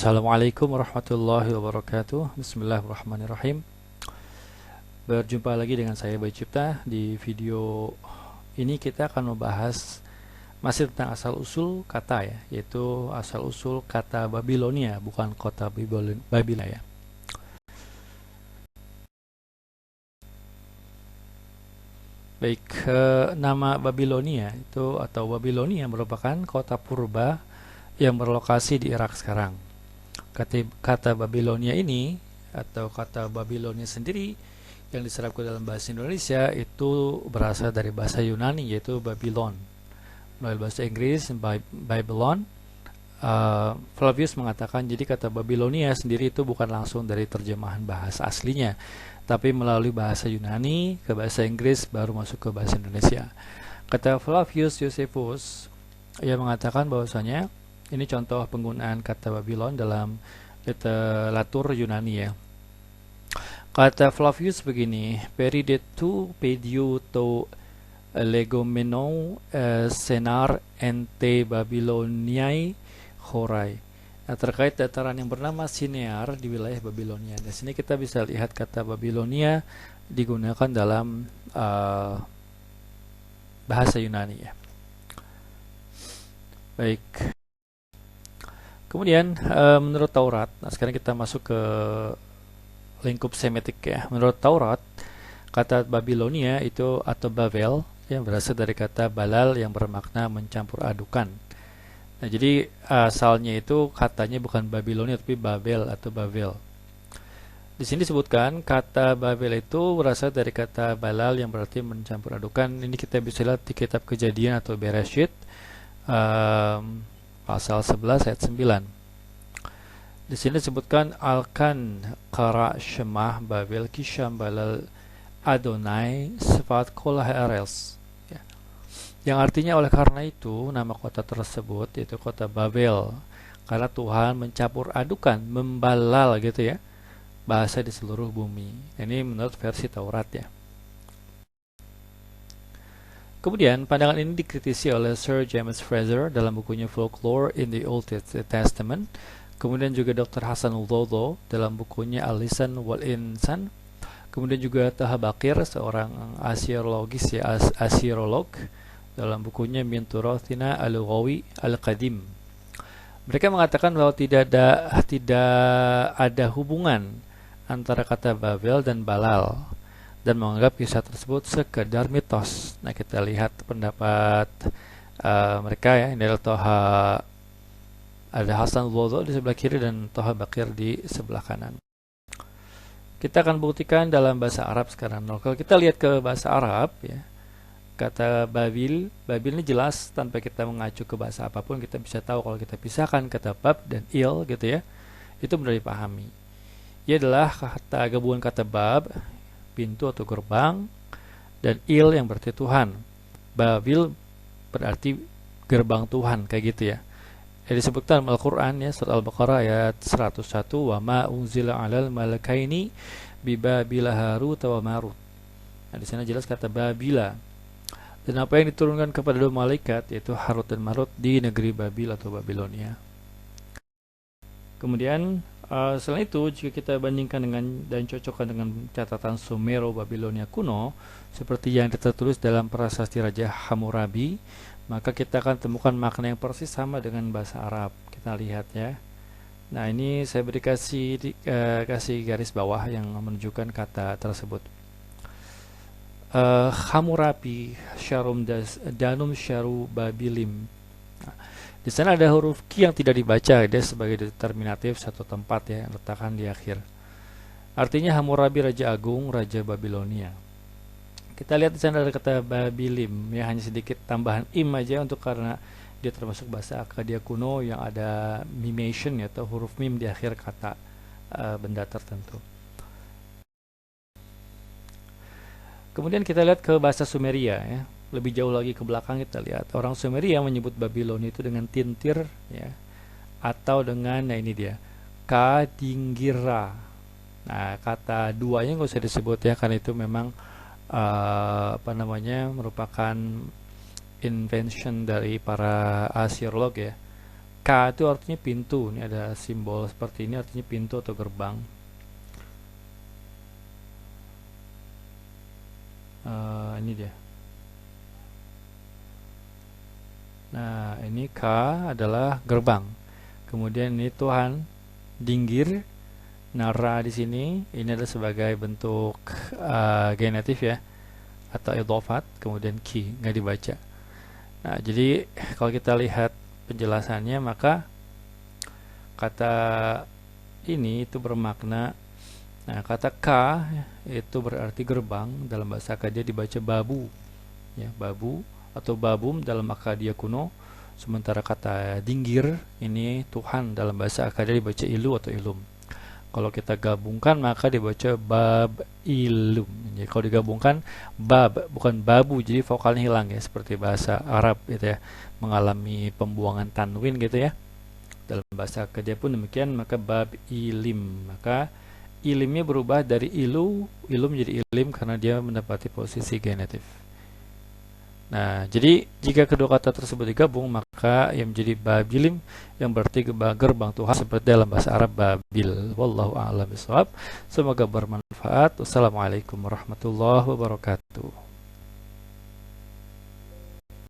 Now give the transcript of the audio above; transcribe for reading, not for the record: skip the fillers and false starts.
Assalamualaikum warahmatullahi wabarakatuh. Bismillahirrahmanirrahim. Berjumpa lagi dengan saya Bayu Cipta. Di video ini kita akan membahas masih tentang asal-usul kata ya, yaitu asal-usul kata Babilonia, bukan kota Babilonia ya. Baik, nama Babilonia itu atau Babilonia merupakan kota purba yang berlokasi di Irak sekarang. Kata Babilonia ini atau kata Babilonia sendiri yang diserap ke dalam bahasa Indonesia itu berasal dari bahasa Yunani, yaitu Babylon. Melalui bahasa Inggris Babylon, Flavius mengatakan jadi kata Babilonia sendiri itu bukan langsung dari terjemahan bahasa aslinya, tapi melalui bahasa Yunani ke bahasa Inggris baru masuk ke bahasa Indonesia. Kata Flavius Josephus, ia mengatakan bahwasanya ini contoh penggunaan kata Babylon dalam literatur Yunani ya. Kata Flavius begini, peridetu pediu to legomenon senar ente Babyloniae horai. Nah, terkait dataran yang bernama Sinear di wilayah Babilonia. Di sini kita bisa lihat kata Babilonia digunakan dalam bahasa Yunani ya. Baik. Kemudian menurut Taurat, nah sekarang kita masuk ke lingkup semetik ya. Menurut Taurat, kata Babilonia itu atau Babel yang berasal dari kata balal yang bermakna mencampur adukan. Nah, jadi asalnya itu katanya bukan Babilonia tapi Babel atau Babel. Di sini disebutkan kata Babel itu berasal dari kata balal yang berarti mencampur adukan. Ini kita bisa lihat di kitab Kejadian atau Bereshit. Pasal 11 ayat 9. Di sini disebutkan Alkan Kara Shemah Babel Kisham Balal Adonai Sifat Kol Haaretz ya. Yang artinya oleh karena itu nama kota tersebut yaitu kota Babel, karena Tuhan mencampur adukan, membalal gitu ya, bahasa di seluruh bumi. Ini menurut versi Taurat ya. Kemudian, pandangan ini dikritisi oleh Sir James Fraser dalam bukunya Folklore in the Old Testament. Kemudian juga Dr. Hasan Al-Dhodho dalam bukunya Al-Lisan wal-Insan. Kemudian juga Taha Bakir, seorang asiologis ya, asirolog, dalam bukunya Min Turathina Al-Lughawi Al-Qadim. Mereka mengatakan bahwa tidak ada hubungan antara kata Babel dan Balal, dan menganggap kisah tersebut sekedar mitos. Nah, kita lihat pendapat mereka ya. Ini adalah ada Hasan Al-Dhodho di sebelah kiri dan Taha Bakir di sebelah kanan. Kita akan buktikan dalam bahasa Arab sekarang. Nah, kalau kita lihat ke bahasa Arab ya, kata Babil ini jelas tanpa kita mengacu ke bahasa apapun kita bisa tahu kalau kita pisahkan kata bab dan il gitu ya, itu mudah dipahami. Ia adalah kata gabungan kata bab, pintu atau gerbang, dan il yang berarti Tuhan. Babil berarti gerbang Tuhan, kayak gitu ya. Disebutkan dalam Al-Quran ya, surat Al-Baqarah ayat 101, wa ma unzila 'alal malakaini bi Babila Harut wa Marut. Nah, di sana jelas kata Babila. Dan apa yang diturunkan kepada dua malaikat yaitu Harut dan Marut di negeri Babil atau Babilonia. Kemudian selain itu, jika kita bandingkan dengan dan cocokkan dengan catatan Sumero Babilonia kuno seperti yang tertulis dalam prasasti Raja Hammurabi, maka kita akan temukan makna yang persis sama dengan bahasa Arab. Kita lihat ya. Nah, ini saya beri kasih garis bawah yang menunjukkan kata tersebut. Hammurabi Sharum Danum Sharu Babilim. Di sana ada huruf Q yang tidak dibaca, dia sebagai determinatif satu tempat ya, letakkan di akhir. Artinya Hammurabi Raja Agung, Raja Babilonia. Kita lihat di sana ada kata Babilim, ya hanya sedikit tambahan im aja untuk karena dia termasuk bahasa Akkadia kuno yang ada mimation ya, atau huruf mim di akhir kata benda tertentu. Kemudian kita lihat ke bahasa Sumeria ya. Lebih jauh lagi ke belakang kita lihat orang Sumeria menyebut Babylon itu dengan tintir ya, atau dengan, nah ini dia, Kadingira. Nah, kata duanya nggak usah disebut ya, karena itu memang merupakan invention dari para asiolog ya. K Ka itu artinya pintu. Ini ada simbol seperti ini artinya pintu atau gerbang. Ini dia. Nah, ini ka adalah gerbang. Kemudian ini Tuhan, dinggir, nara di sini ini adalah sebagai bentuk genetif ya, atau idhofat. Kemudian ki nggak dibaca. Nah, jadi kalau kita lihat penjelasannya, maka kata ini itu bermakna, nah kata ka itu berarti gerbang, dalam bahasa Akkadia dibaca babu ya, babu atau babum dalam Akkadia kuno. Sementara kata dinggir ini Tuhan, dalam bahasa Akkadia dibaca ilu atau ilum. Kalau kita gabungkan maka dibaca bab ilum. Jadi kalau digabungkan bab bukan babu, jadi vokalnya hilang ya, seperti bahasa Arab gitu ya, mengalami pembuangan tanwin gitu ya. Dalam bahasa Akkadia pun demikian, maka bab ilim, maka ilimnya berubah dari ilu menjadi ilim karena dia mendapati posisi genetif. Nah, jadi jika kedua kata tersebut digabung, maka yang menjadi babilim, yang berarti gerbang Tuhan, seperti dalam bahasa Arab babil. Wallahu a'lam bishawab. Semoga bermanfaat. Wassalamualaikum warahmatullahi wabarakatuh.